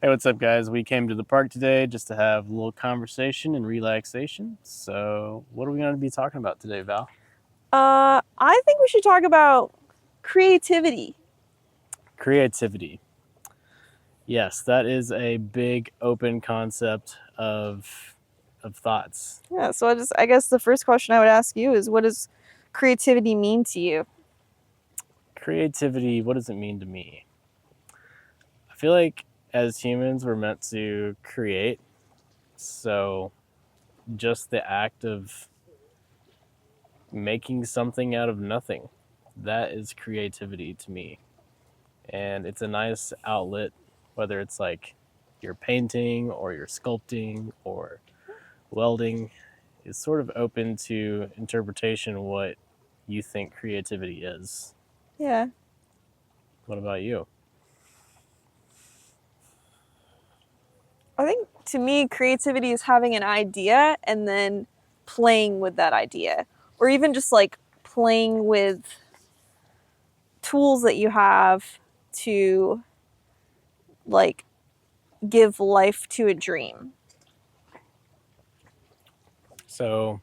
Hey, what's up, guys? We came to the park today just to have a little conversation and relaxation. So, what are we going to be talking about today, Val? I think we should talk about creativity. Creativity. Yes, that is a big open concept of thoughts. Yeah, so I guess the first question I would ask you is what does creativity mean to you? Creativity, what does it mean to me? I feel like as humans, we're meant to create. So, just the act of making something out of nothing, that is creativity to me. And it's a nice outlet, whether it's like you're painting or you're sculpting or welding. It's sort of open to interpretation what you think creativity is. Yeah. What about you? I think to me creativity is having an idea and then playing with that idea or even just like playing with tools that you have to like give life to a dream. So,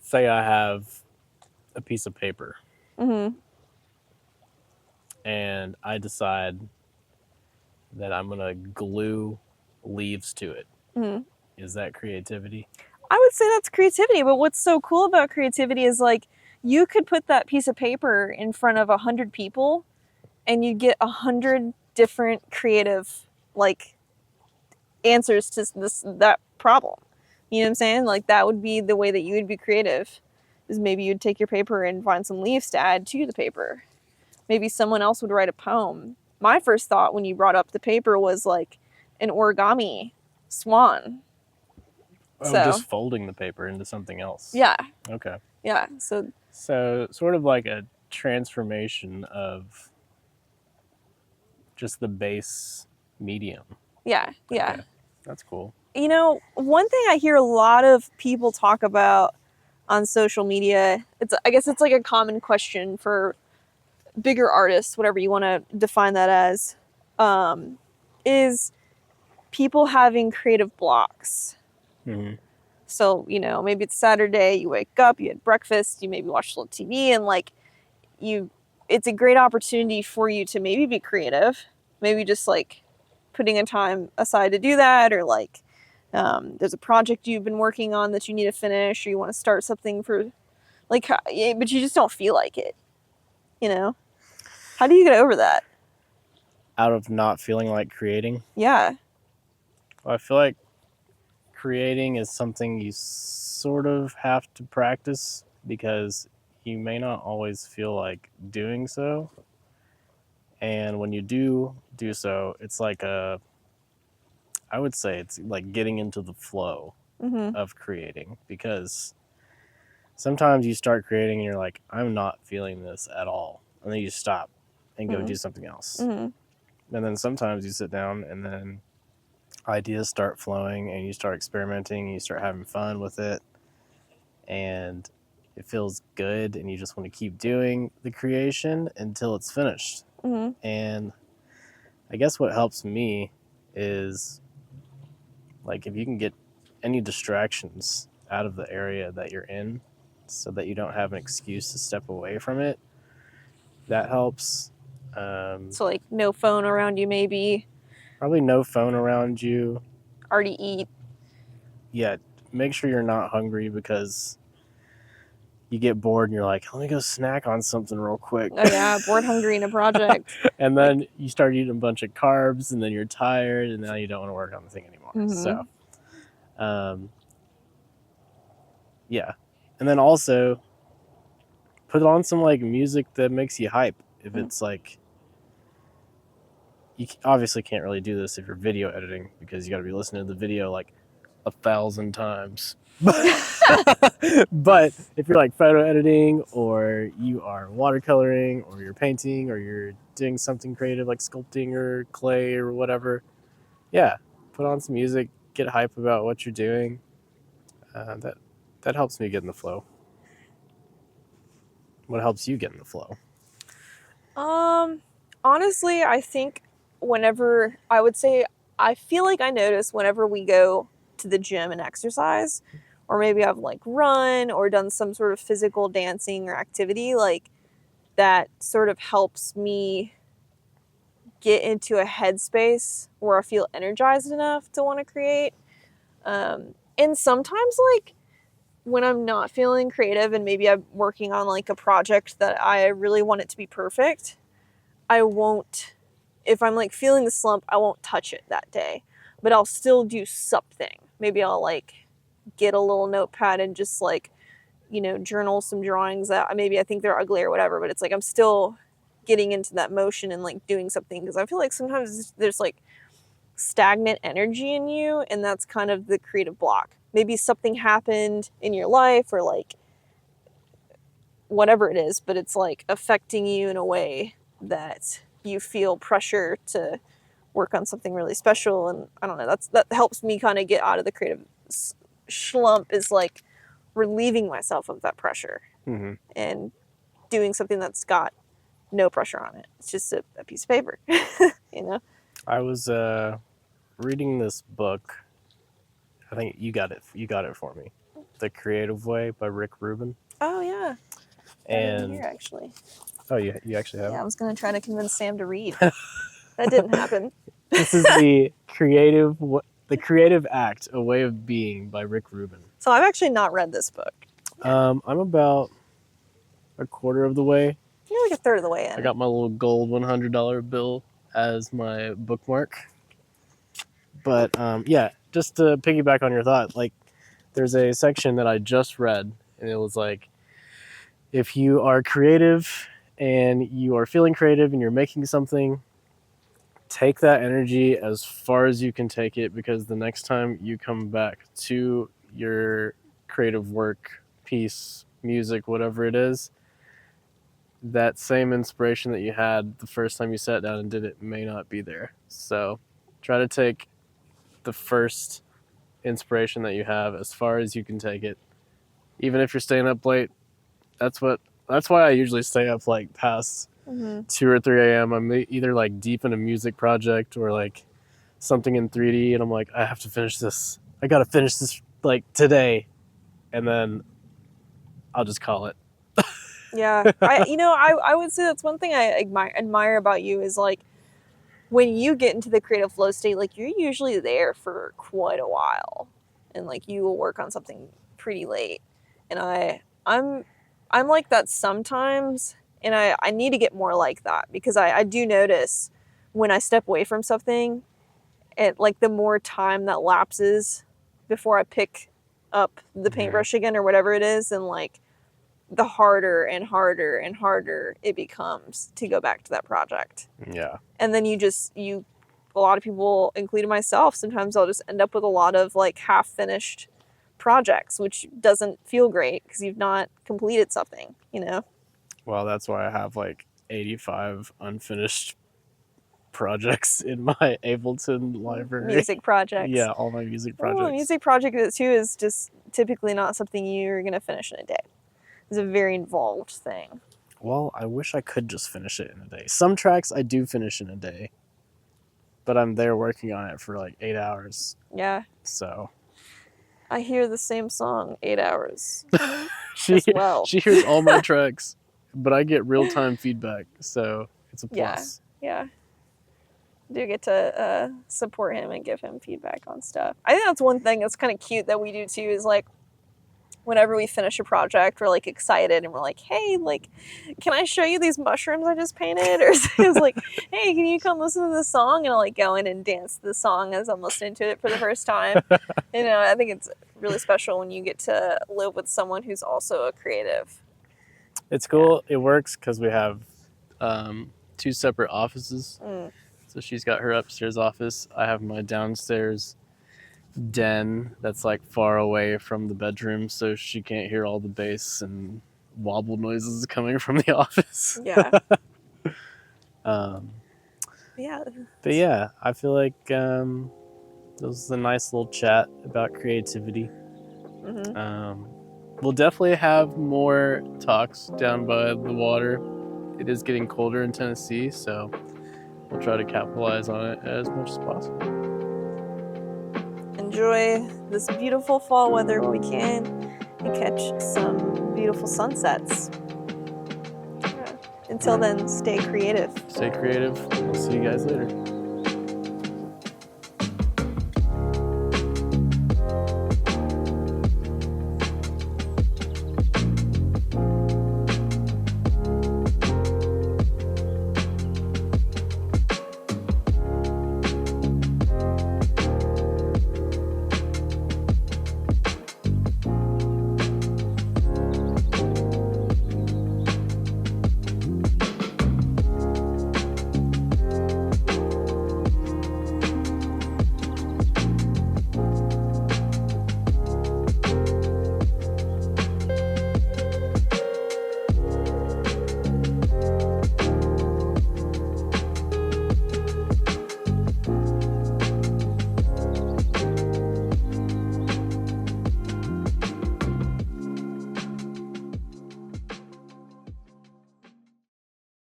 say I have a piece of paper Mhm. and I decide that I'm going to glue leaves to it. Mhm. Is that creativity? I would say that's creativity, but what's so cool about creativity is like you could put that piece of paper in front of 100 people and you get 100 different creative like answers to that problem. You know what I'm saying? Like that would be the way that you would be creative. Is maybe you'd take your paper and find some leaves to add to the paper. Maybe someone else would write a poem. My first thought when you brought up the paper was like an origami swan. Oh, So just folding the paper into something else. yeah, Okay. yeah. So So, sort of like a transformation of just the base medium. yeah, yeah. Okay, that's cool. You know, one thing I hear a lot of people talk about on social media, I guess it's like a common question for bigger artists, whatever you want to define that as, um, is people having creative blocks. Mm-hmm. So, you know, maybe it's Saturday, you wake up, you had breakfast, you maybe watch a little TV, and like you, it's a great opportunity for you to maybe be creative, maybe just like putting a time aside to do that, or like there's a project you've been working on that you need to finish, or you want to start something for like, but you just don't feel like it, you know? How do you get over that? Out of not feeling like creating, Yeah. well, I feel like creating is something you sort of have to practice because you may not always feel like doing so. And when you do so, it's like I would say it's like getting into the flow Mm-hmm. of creating because sometimes you start creating and you're like, I'm not feeling this at all. And then you stop and go Mm-hmm. do something else. Mm-hmm. And then sometimes you sit down and then ideas start flowing and you start experimenting and you start having fun with it. And it feels good and you just want to keep doing the creation until it's finished. Mm-hmm. And I guess what helps me is like if you can get any distractions out of the area that you're in so that you don't have an excuse to step away from it, that helps. So like no phone around you, maybe Probably no phone around you. already eat. Yeah, make sure you're not hungry because you get bored and you're like, let me go snack on something real quick. Oh yeah, bored, hungry in a project. And Like, then you start eating a bunch of carbs and then you're tired and now you don't want to work on the thing anymore. mm-hmm. So, um, yeah. And then also put on some like music that makes you hype. If it's like, you obviously can't really do this if you're video editing because you got to be listening to the video like 1,000 times. But if you're like photo editing or you are watercoloring or you're painting or you're doing something creative like sculpting or clay or whatever, yeah, put on some music, get hype about what you're doing. That helps me get in the flow. What helps you get in the flow? Um, honestly, I think whenever I would say, I feel like I notice whenever we go to the gym and exercise, or maybe I've like run or done some sort of physical dancing or activity, like that sort of helps me get into a headspace where I feel energized enough to want to create. And sometimes, like, when I'm not feeling creative and maybe I'm working on like a project that I really want it to be perfect, I won't, if I'm like feeling the slump, I won't touch it that day, but I'll still do something. Maybe I'll like get a little notepad and just like, journal some drawings that maybe I think they're ugly or whatever, but it's like I'm still getting into that motion and like doing something, because I feel like sometimes there's like stagnant energy in you, and that's kind of the creative block. Maybe something happened in your life or like whatever it is, but it's like affecting you in a way that you feel pressure to work on something really special. And I don't know, that helps me kind of get out of the creative slump, is like relieving myself of that pressure and doing something that's got no pressure on it. It's just a piece of paper. I was reading this book. I think you got it for me. The Creative Way by Rick Rubin. Oh yeah. And here actually. Oh, you actually have Yeah, it? I was gonna try to convince Sam to read. That didn't happen. This is the creative act, A Way of Being by Rick Rubin. So I've actually not read this book. I'm about a quarter of the way. You're like a third of the way in. I got my little gold $100 bill as my bookmark. But yeah, just to piggyback on your thought, like there's a section that I just read, and it was like, if you are creative and you are feeling creative and you're making something, take that energy as far as you can take it, because the next time you come back to your creative work, piece, music, whatever it is, that same inspiration that you had the first time you sat down and did it may not be there. So try to take the first inspiration that you have as far as you can take it. Even if you're staying up late, that's why I usually stay up like past 2 or 3 a.m. I'm either like deep in a music project or like something in 3D, and I'm like, I have to finish this. I got to finish this like today, and then I'll just call it. Yeah. I would say that's one thing I admire about you, is like when you get into the creative flow state, like you're usually there for quite a while, and like you will work on something pretty late. And I'm like that sometimes, and I need to get more like that, because I do notice when I step away from something, like the more time that lapses before I pick up the paintbrush again or whatever it is, and like the harder and harder and harder it becomes to go back to that project. Yeah. And then a lot of people, including myself, sometimes I'll just end up with a lot of like half finished projects, which doesn't feel great because you've not completed something, Well, that's why I have like 85 unfinished projects in my Ableton library. Music projects. Yeah, all my music projects. Well, a music project too is just typically not something you're going to finish in a day. It's a very involved thing. Well, I wish I could just finish it in a day. Some tracks I do finish in a day, but I'm there working on it for like 8 hours. Yeah. So I hear the same song 8 hours she well. She hears all my tracks, but I get real-time feedback, so it's a plus. Yeah. I do get to support him and give him feedback on stuff. I think that's one thing that's kind of cute that we do too, is like whenever we finish a project, we're like excited and we're like, hey, like, can I show you these mushrooms I just painted? Or it's like, hey, can you come listen to this song? And I'll like go in and dance to the song as I'm listening to it for the first time. I think it's really special when you get to live with someone who's also a creative. It's cool. Yeah. It works because we have 2 separate offices. So she's got her upstairs office. I have my downstairs den that's like far away from the bedroom, so she can't hear all the bass and wobble noises coming from the office. Yeah. Yeah. But yeah, I feel like this was a nice little chat about creativity. We'll definitely have more talks down by the water. It is getting colder in Tennessee, so we'll try to capitalize on it as much as possible. Enjoy this beautiful fall weather when we can and catch some beautiful sunsets. Until then, stay creative. Stay creative. We'll see you guys later.